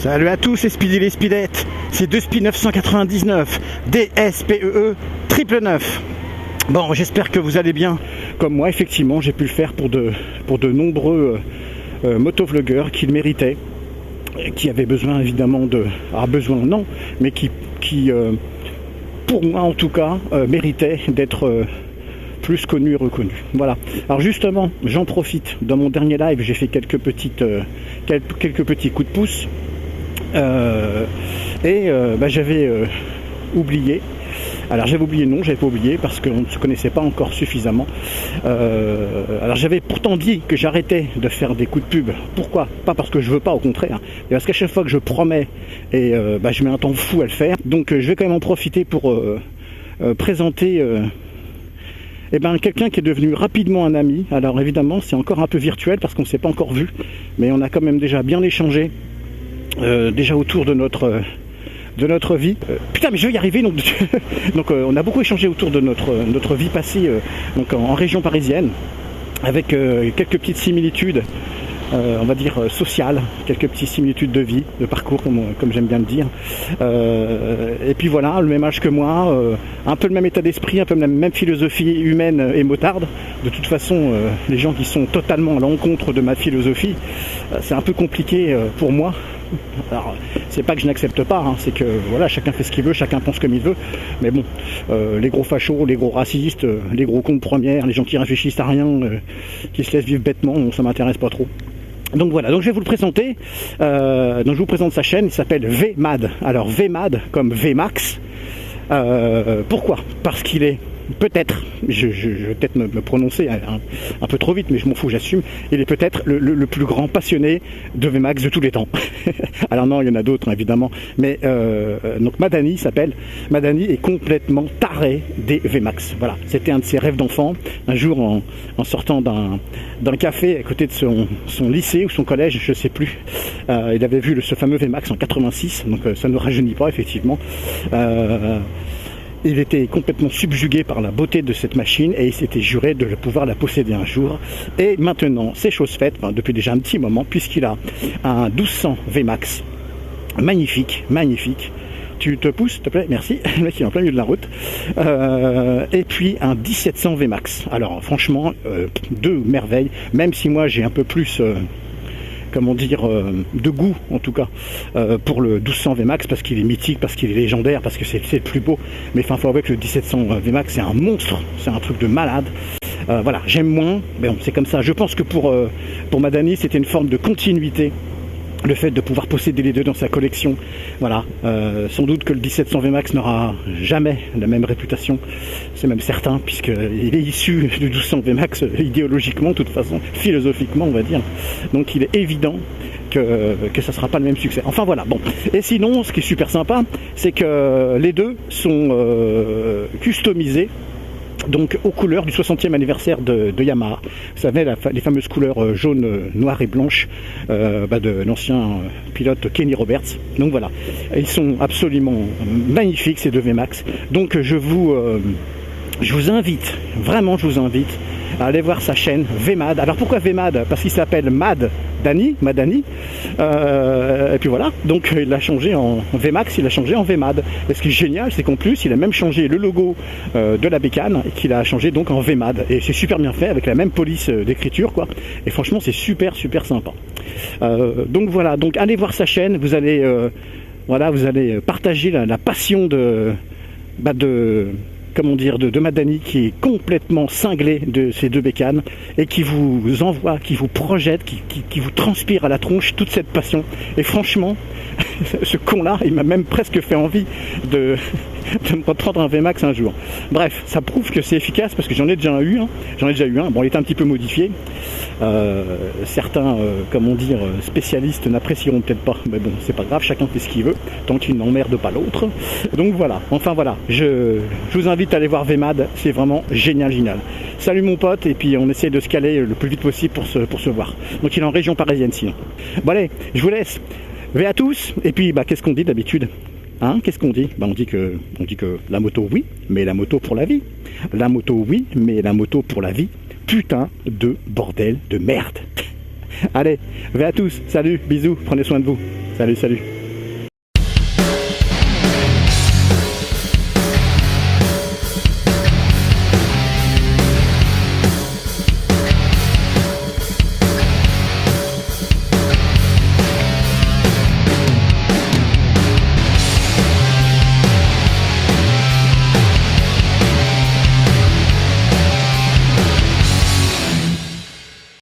Salut à tous, c'est Speedy les Speedettes, c'est 2Spi 999, DSPEE 999. Bon, j'espère que vous allez bien. Comme moi, effectivement, j'ai pu le faire pour de nombreux motovlogueurs qui le méritaient, qui avaient besoin évidemment de... Ah, besoin non, mais qui pour moi en tout cas, méritaient d'être plus connus et reconnus. Voilà. Alors justement, j'en profite. Dans mon dernier live, j'ai fait quelques petits coups de pouce. J'avais oublié. Alors j'avais oublié, non, j'avais pas oublié parce qu'on ne se connaissait pas encore suffisamment. Alors j'avais pourtant dit que j'arrêtais de faire des coups de pub. Pourquoi? Pas parce que je veux pas, au contraire. Mais parce qu'à chaque fois que je promets, je mets un temps fou à le faire. Donc je vais quand même en profiter pour présenter quelqu'un qui est devenu rapidement un ami. Alors évidemment, c'est encore un peu virtuel parce qu'on ne s'est pas encore vu. Mais on a quand même déjà bien échangé. Déjà autour de notre vie. Putain, mais je vais y arriver. Donc on a beaucoup échangé autour de notre vie passée en région parisienne, avec quelques petites similitudes, on va dire sociales, quelques petites similitudes de vie, de parcours, comme j'aime bien le dire. Et puis voilà, le même âge que moi, un peu le même état d'esprit, un peu la même philosophie humaine et motarde. De toute façon, les gens qui sont totalement à l'encontre de ma philosophie, c'est un peu compliqué pour moi. Alors, c'est pas que je n'accepte pas, hein, c'est que voilà, chacun fait ce qu'il veut, chacun pense comme il veut. Mais bon, les gros fachos, les gros racistes, les gros cons de première, les gens qui réfléchissent à rien, qui se laissent vivre bêtement, ça m'intéresse pas trop. Donc voilà, donc je vais vous le présenter. Donc je vous présente sa chaîne, il s'appelle VMAD. Alors VMAD comme VMAX. Pourquoi? Parce qu'il est peut-être, je vais peut-être me prononcer un peu trop vite, mais je m'en fous, j'assume, il est peut-être le plus grand passionné de VMAX de tous les temps. Alors non, il y en a d'autres, hein, évidemment, mais donc Madani s'appelle, Madani est complètement taré des VMAX. Voilà, c'était un de ses rêves d'enfant. Un jour, en sortant d'un café à côté de son lycée ou son collège, je sais plus, il avait vu ce fameux VMAX en 86, donc ça ne rajeunit pas, effectivement. Il était complètement subjugué par la beauté de cette machine et il s'était juré de pouvoir la posséder un jour. Et maintenant, c'est chose faite, depuis déjà un petit moment, puisqu'il a un 1200 VMAX. Magnifique, magnifique. Tu te pousses, s'il te plaît? Merci. Le mec, il est en plein milieu de la route. Et puis un 1700 VMAX. Alors, franchement, deux merveilles. Même si moi, j'ai un peu plus... de goût en tout cas pour le 1200 VMAX, parce qu'il est mythique, parce qu'il est légendaire, parce que c'est le plus beau. Mais enfin, faut avouer que le 1700 VMAX c'est un monstre, c'est un truc de malade. Voilà, j'aime moins, mais bon, c'est comme ça. Je pense que pour Madani, c'était une forme de continuité, le fait de pouvoir posséder les deux dans sa collection. Voilà, sans doute que le 1700 VMAX n'aura jamais la même réputation, c'est même certain, puisqu'il est issu du 1200 VMAX idéologiquement, de toute façon, philosophiquement on va dire. Donc il est évident que ça sera pas le même succès. Enfin voilà, bon. Et sinon, ce qui est super sympa, c'est que les deux sont customisés, donc aux couleurs du 60e anniversaire de Yamaha. Vous savez, les fameuses couleurs jaune, noir et blanche de l'ancien pilote Kenny Roberts. Donc voilà, ils sont absolument magnifiques, ces deux VMAX. Donc je vous invite, vraiment je vous invite à aller voir sa chaîne VMAD. Alors pourquoi VMAD? Parce qu'il s'appelle Madani. Et puis voilà, donc il l'a changé en VMAX, il l'a changé en VMAD. Et ce qui est génial, c'est qu'en plus il a même changé le logo de la bécane et qu'il a changé donc en VMAD. Et c'est super bien fait, avec la même police d'écriture, quoi. Et franchement c'est super sympa. Donc voilà, donc allez voir sa chaîne, vous allez partager la passion de Madani, qui est complètement cinglé de ces deux bécanes et qui vous envoie, qui vous projette, qui vous transpire à la tronche toute cette passion. Et franchement, ce con-là, il m'a même presque fait envie de me reprendre un VMAX un jour. Bref, ça prouve que c'est efficace, parce que j'en ai déjà eu un. Bon, il est un petit peu modifié. Certains, spécialistes n'apprécieront peut-être pas, mais bon, c'est pas grave, chacun fait ce qu'il veut, tant qu'il n'emmerde pas l'autre. Donc voilà, enfin voilà, je vous invite à aller voir VMAD, c'est vraiment génial. Salut mon pote, et puis on essaie de se caler le plus vite possible pour se voir. Donc il est en région parisienne sinon. Bon allez, je vous laisse. V à tous, et puis qu'est-ce qu'on dit d'habitude? Hein, qu'est-ce qu'on dit? On dit que la moto oui, mais la moto pour la vie. La moto oui, mais la moto pour la vie. Putain de bordel de merde. Allez, V à tous, salut, bisous, prenez soin de vous. Salut.